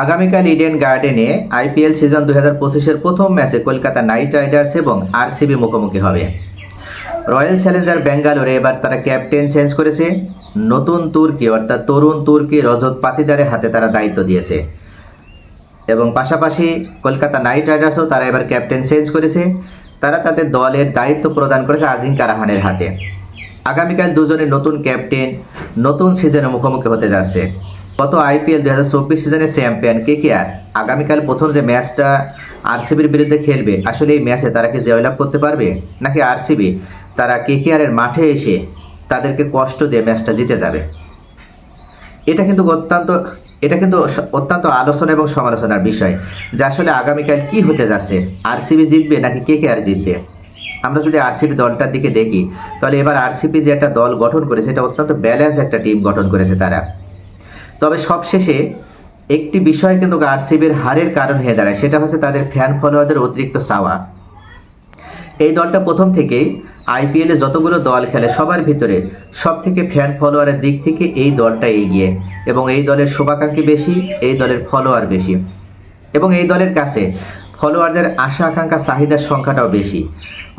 আগামীকাল ইডেন গার্ডেনে IPL season 2025-এর প্রথম ম্যাচে কলকাতা নাইট রাইডার্স এবং আরসিবি মুখোমুখি হবে। রয়্যাল চ্যালেঞ্জার ব্যাঙ্গালোরে এবার তারা ক্যাপ্টেন চেঞ্জ করেছে। নতুন তুর্কি অর্থাৎ তরুণ তুর্কি রজত পাতিদারের হাতে তারা দায়িত্ব দিয়েছে এবং পাশাপাশি কলকাতা নাইট রাইডার্সও তারা এবার ক্যাপ্টেন চেঞ্জ করেছে। তারা তাদের দলের দায়িত্ব প্রদান করেছে আজিঙ্কা রাহানের হাতে। আগামীকাল দুজনের নতুন ক্যাপ্টেন নতুন সিজনে মুখোমুখি হতে যাচ্ছে। গত আইপিএল 2024 সিজনের চ্যাম্পিয়ন কেকেআর আগামীকাল প্রথম যে ম্যাচটা আরসিবির বিরুদ্ধে খেলবে, আসলে এই ম্যাচে তারা কি জয়লাভ করতে পারবে, নাকি আরসিবি তারা কেকেআরের মাঠে এসে তাদেরকে কষ্ট দিয়ে ম্যাচটা জিতে যাবে? এটা কিন্তু অত্যন্ত আলোচনা এবং সমালোচনার বিষয় যে আসলে আগামীকাল কি হতে যাচ্ছে, আরসিবি জিতবে নাকি কেকেআর জিতবে। আমরা যদি আরসিবি দলটার দিকে দেখি তাহলে এবার আরসিবি যে একটা দল গঠন করেছে এটা অত্যন্ত ব্যালেন্স একটা টিম গঠন করেছে তারা। তবে সবশেষে একটি বিষয় কিন্তু আরসিবির হারের কারণ হয়ে দাঁড়ায়, সেটা হচ্ছে তাদের ফ্যান ফলোয়ারদের অতিরিক্ত চাওয়া। এই দলটা প্রথম থেকেই আইপিএলে যতগুলো দল খেলে সবার ভিতরে সব থেকে ফ্যান ফলোয়ারের দিক থেকে এই দলটা এগিয়ে, এবং এই দলের শুভাকাঙ্ক্ষী বেশি, এই দলের ফলোয়ার বেশি, এবং এই দলের কাছে ফলোয়ারদের আশা আকাঙ্ক্ষা চাহিদার সংখ্যাটাও বেশি।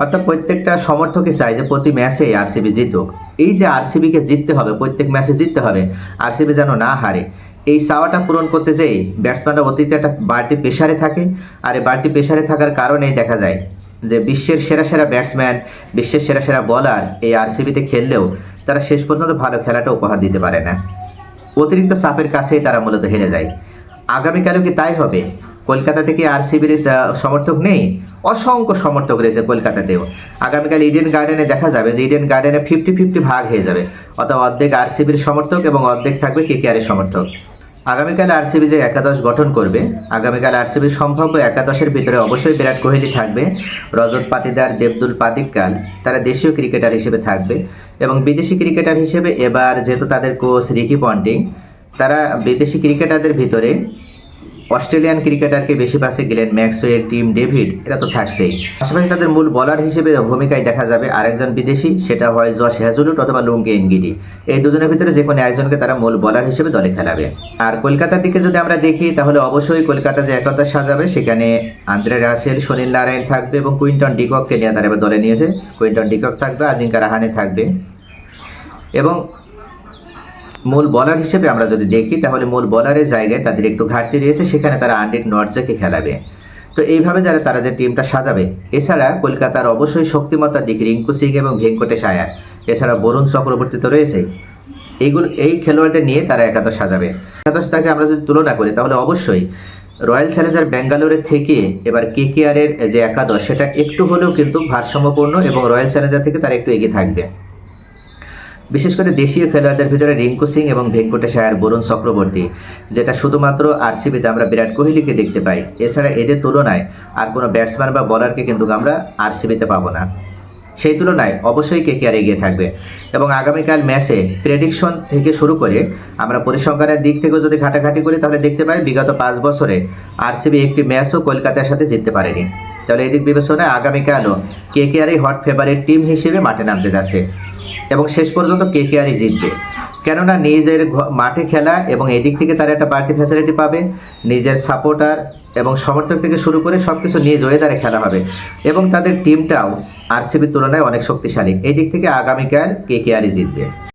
অর্থাৎ প্রত্যেকটা সমর্থকই চায় যে প্রতি ম্যাচে আরসিবি জিতুক। এই যে আরসিবিকে জিততে হবে, প্রত্যেক ম্যাচে জিততে হবে, আরসিবি যেন না হারে, এই চাওয়াটা পূরণ করতে যেয়ে ব্যাটসম্যানরা অতীতে একটা বাড়তি প্রেশারে থাকে। আর এই বাড়তি প্রেশারে থাকার কারণেই দেখা যায় যে বিশ্বের সেরা সেরা ব্যাটসম্যান, বিশ্বের সেরা সেরা বলার এই আরসিবিতে খেললেও তারা শেষ পর্যন্ত ভালো খেলাটা উপহার দিতে পারে না। অতিরিক্ত চাপের কাছেই তারা মূলত হেরে যায়। আগামীকালও কি তাই হবে? কলকাতা থেকে আরসিবির সমর্থক নেই, অসংখ্য সমর্থক রয়েছে কলকাতাতেও। আগামীকাল ইডেন গার্ডেনে দেখা যাবে যে ইডেন গার্ডেনে 50-50 ভাগ হয়ে যাবে, অর্থাৎ অর্ধেক আরসিবির সমর্থক এবং অর্ধেক থাকবে কেকেআরের সমর্থক। আগামীকাল আরসিবি যে একাদশ গঠন করবে, আগামীকাল আরসিবির সম্ভাব্য একাদশের ভিতরে অবশ্যই বিরাট কোহলি থাকবে, রজত পাতিদার, দেবদুল পাদিক্কাল তারা দেশীয় ক্রিকেটার হিসেবে থাকবে, এবং বিদেশি ক্রিকেটার হিসেবে এবার যেহেতু তাদের কোচ রিকি পন্টিং, তারা বিদেশি ক্রিকেটারদের ভিতরে অস্ট্রেলিয়ান ক্রিকেটারকে বেশি পাশে গ্লেন ম্যাক্সওয়েল, টিম ডেভিড এরা তো থাকছেই। পাশাপাশি তাদের মূল বলার হিসেবে ভূমিকায় দেখা যাবে আরেকজন বিদেশি, সেটা হয় জশ হ্যাজলউড অথবা লুঙ্গি এনগিডি। এই দুজনের ভিতরে যে কোনো একজনকে তারা মূল বলার হিসেবে দলে খেলাবে। আর কলকাতার দিকে যদি আমরা দেখি তাহলে অবশ্যই কলকাতা যে একাদশ সাজাবে সেখানে আন্দ্রে রাসেল, সুনীল নারায়ণ থাকবে, এবং কুইন্টন ডিকককে নিয়ে তারা এবার দলে নিয়েছে। কুইন্টন ডিকক থাকবে, আজিঙ্কা রাহানে থাকবে, এবং মূল বলার হিসেবে আমরা যদি দেখি তাহলে মূল বলারের জায়গায় তাদের একটু ঘাটতি রয়েছে, সেখানে তারা আন্ড্রিক নর্জেকে খেলাবে। তো এইভাবে তারা যে টিমটা সাজাবে, এছাড়া কলকাতার অবশ্যই শক্তিমত্তার দিকে রিঙ্কু সিং এবং ভেঙ্কটেশ আয়ার, এছাড়া বরুণ চক্রবর্তী তো রয়েছে। এই খেলোয়াড়দের নিয়ে তারা একাদশ সাজাবে। একাদশটাকে আমরা যদি তুলনা করি তাহলে অবশ্যই রয়্যাল চ্যালেঞ্জার ব্যাঙ্গালোরের থেকে এবার কেকেআরের যে একাদশ সেটা একটু হলেও কিন্তু ভারসাম্যপূর্ণ, এবং রয়্যাল চ্যালেঞ্জার থেকে তারা একটু এগিয়ে থাকবে। বিশেষ করে দেশীয় খেলোয়াড়দের ভিতরে রিঙ্কু সিং এবং ভেঙ্কটেশ আয়ার, বরুণ চক্রবর্তী, যেটা শুধুমাত্র আরসিবিতে আমরা বিরাট কোহলিকে দেখতে পাই, এছাড়া এদের তুলনায় আর কোনো ব্যাটসম্যান বা বলারকে কিন্তু আমরা আরসিবিতে পাবো না। সেই তুলনায় অবশ্যই কেকেআর এগিয়ে থাকবে। এবং আগামীকাল ম্যাচে প্রেডিকশন থেকে শুরু করে আমরা পরিসংখ্যানের দিক থেকেও যদি ঘাটাঘাটি করি তাহলে দেখতে পাই বিগত 5 বছরে আরসিবি একটি ম্যাচও কলকাতার সাথে জিততে পারেনি। তাহলে এই দিক বিবেচনায় আগামীকালও কেকেআরই হট ফেভারিট টিম হিসেবে মাঠে নামতে যাচ্ছে, এবং শেষ পর্যন্ত কেকেআরই জিতবে। কেননা নিজের মাঠে খেলা এবং এদিক থেকে তারা একটা বাড়তি ফ্যাসিলিটি পাবে, নিজের সাপোর্টার এবং সমর্থক থেকে শুরু করে সব কিছু নিজ ওয়েদারে খেলা হবে, এবং তাদের টিমটাও আরসিবির তুলনায় অনেক শক্তিশালী। এই দিক থেকে আগামীকাল কেকেআরই জিতবে।